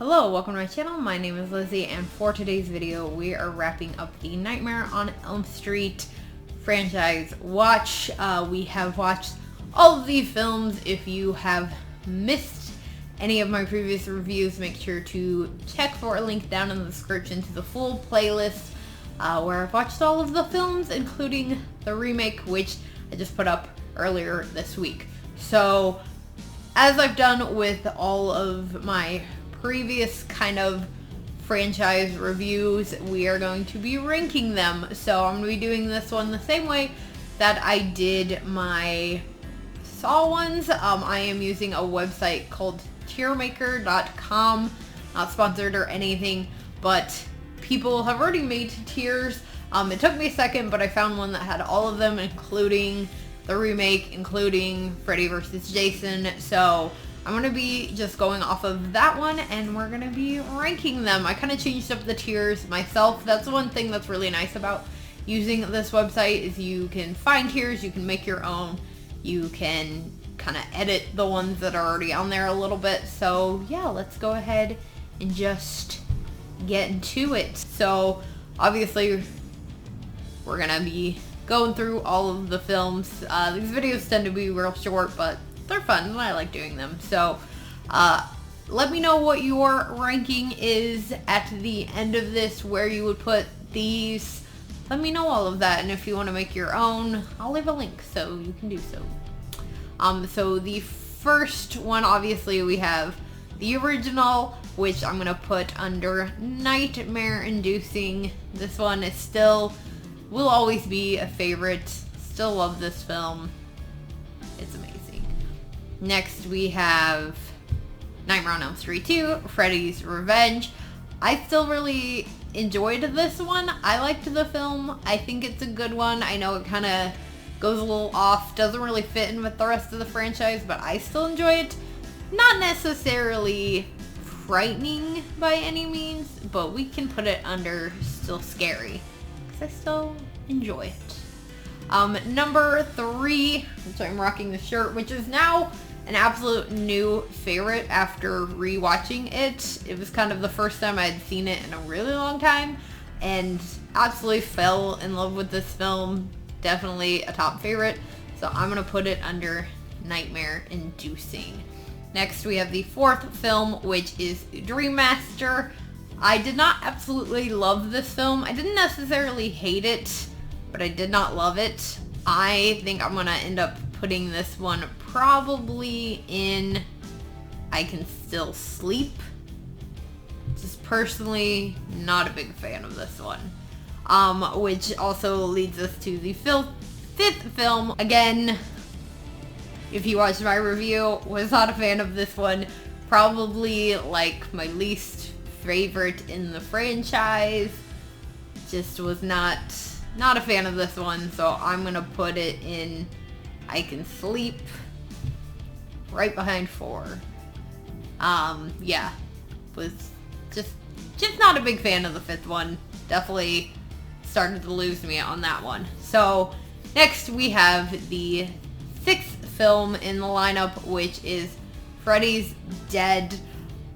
Hello, welcome to my channel. My name is Lizzie, and for today's video, we are wrapping up the Nightmare on Elm Street franchise watch. We have watched all of these films. If you have missed any of my previous reviews, make sure to check for a link down in the description to the full playlist where I've watched all of the films, including the remake, which I just put up earlier this week. So, as I've done with all of my previous kind of franchise reviews, we are going to be ranking them. So I'm going to be doing this one the same way that I did my Saw ones. I am using a website called tiermaker.com, not sponsored or anything, but people have already made tiers. It took me a second, but I found one that had all of them, including the remake, including Freddy vs. Jason. So I'm going to be just going off of that one, and we're going to be ranking them. I kind of changed up the tiers myself. That's one thing that's really nice about using this website is you can find tiers, you can make your own, you can kind of edit the ones that are already on there a little bit. So yeah, let's go ahead and just get into it. So obviously we're going to be going through all of the films. These videos tend to be real short, but they're fun and I like doing them. So let me know what your ranking is at the end of this, where you would put these. Let me know all of that, and if you want to make your own, I'll leave a link so you can do so. So the first one, obviously, we have the original, which I'm going to put under nightmare inducing. This one is still, will always be a favorite. Still love this film. It's amazing. Next we have Nightmare on Elm Street 2, Freddy's Revenge. I still really enjoyed this one. I liked the film. I think it's a good one. I know it kind of goes a little off, doesn't really fit in with the rest of the franchise, but I still enjoy it. Not necessarily frightening by any means, but we can put it under still scary, because I still enjoy it. Number 3, which I'm rocking the shirt, which is now an absolute new favorite after rewatching it. It was kind of the first time I had seen it in a really long time, and absolutely fell in love with this film. Definitely a top favorite, so I'm going to put it under nightmare inducing. Next we have the 4th film, which is Dream Master. I did not absolutely love this film. I didn't necessarily hate it, but I did not love it. I think I'm going to end up putting this one probably in I Can Still Sleep. Just personally not a big fan of this one. Which also leads us to the 5th film. Again, if you watched my review, was not a fan of this one. Probably like my least favorite in the franchise. Just was not a fan of this one, so I'm gonna put it in I Can Sleep, right behind 4. Yeah, was just not a big fan of the 5th one. Definitely started to lose me on that one. So next we have the 6th film in the lineup, which is Freddy's Dead.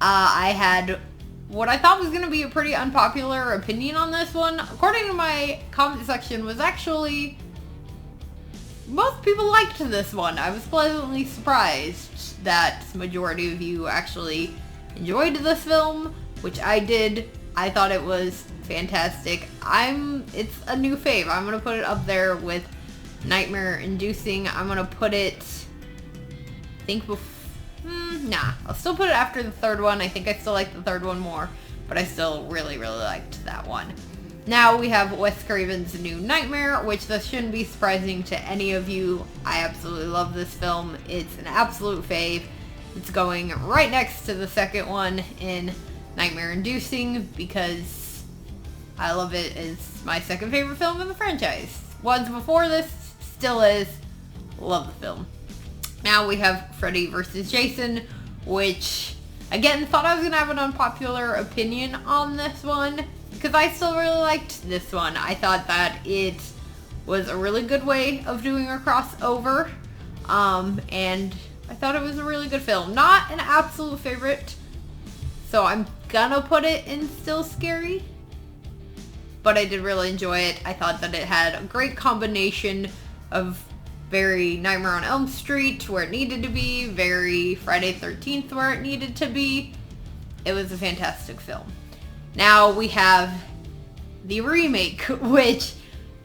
I had what I thought was going to be a pretty unpopular opinion on this one. According to my comment section, was actually most people liked this one. I was pleasantly surprised that the majority of you actually enjoyed this film, which I did. I thought it was fantastic. It's a new fave. I'm going to put it up there with nightmare inducing. I'm going to put it, I think I'll still put it after the 3rd one. I think I still like the 3rd one more, but I still really liked that one. Now we have Wes Craven's New Nightmare, which this shouldn't be surprising to any of you. I absolutely love this film. It's an absolute fave. It's going right next to the 2nd one in nightmare inducing because I love it. It's my 2nd favorite film in the franchise. Was before this, still is. Love the film. Now we have Freddy vs. Jason, which, again, thought I was going to have an unpopular opinion on this one, because I still really liked this one. I thought that it was a really good way of doing a crossover, and I thought it was a really good film. Not an absolute favorite so I'm gonna put it in still scary. But I did really enjoy it. I thought that it had a great combination of very Nightmare on Elm Street where it needed to be, very Friday 13th where it needed to be. It was a fantastic film. Now we have the remake, which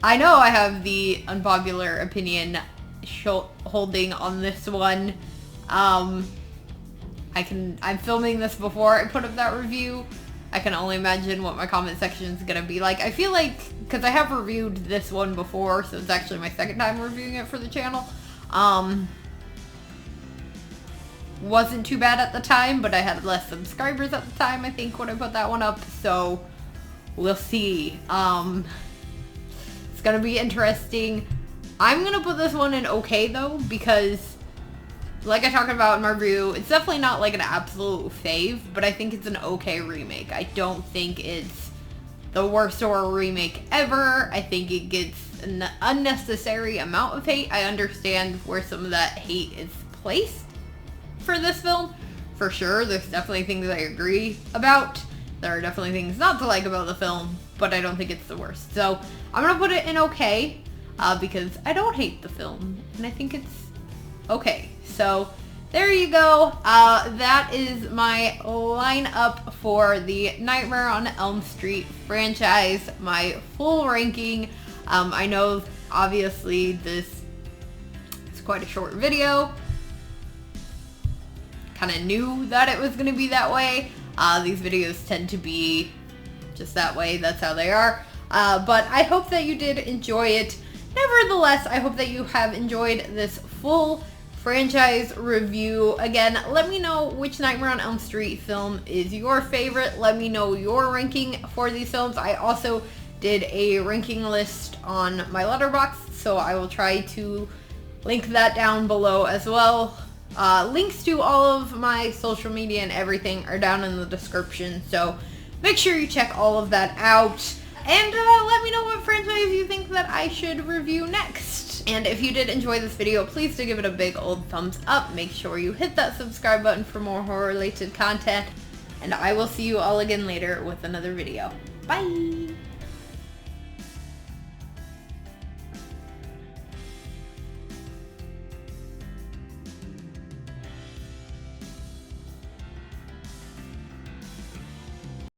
I know I have the unpopular opinion holding on this one. I'm filming this before I put up that review. I can only imagine what my comment section is going to be like. I feel like, because I have reviewed this one before, so it's actually my second time reviewing it for the channel. Wasn't too bad at the time, but I had less subscribers at the time, I think, when I put that one up, so we'll see. It's going to be interesting. I'm going to put this one in okay, though, because like I talked about in my review, it's definitely not like an absolute fave, but I think it's an okay remake. I don't think it's the worst horror remake ever. I think it gets an unnecessary amount of hate. I understand where some of that hate is placed for this film. For sure, there's definitely things I agree about. There are definitely things not to like about the film, but I don't think it's the worst. So I'm going to put it in okay, because I don't hate the film, and I think it's okay. So there you go. That is my lineup for the Nightmare on Elm Street franchise, my full ranking. I know obviously this is quite a short video. Kind of knew that it was going to be that way. These videos tend to be just that way. That's how they are. But I hope that you did enjoy it. Nevertheless, I hope that you have enjoyed this full franchise review. Again, let me know which Nightmare on Elm Street film is your favorite. Let me know your ranking for these films. I also did a ranking list on my Letterboxd, so I will try to link that down below as well. Links to all of my social media and everything are down in the description, so make sure you check all of that out. And let me know what franchise you think that I should review next. And if you did enjoy this video, please do give it a big old thumbs up. Make sure you hit that subscribe button for more horror-related content. And I will see you all again later with another video. Bye!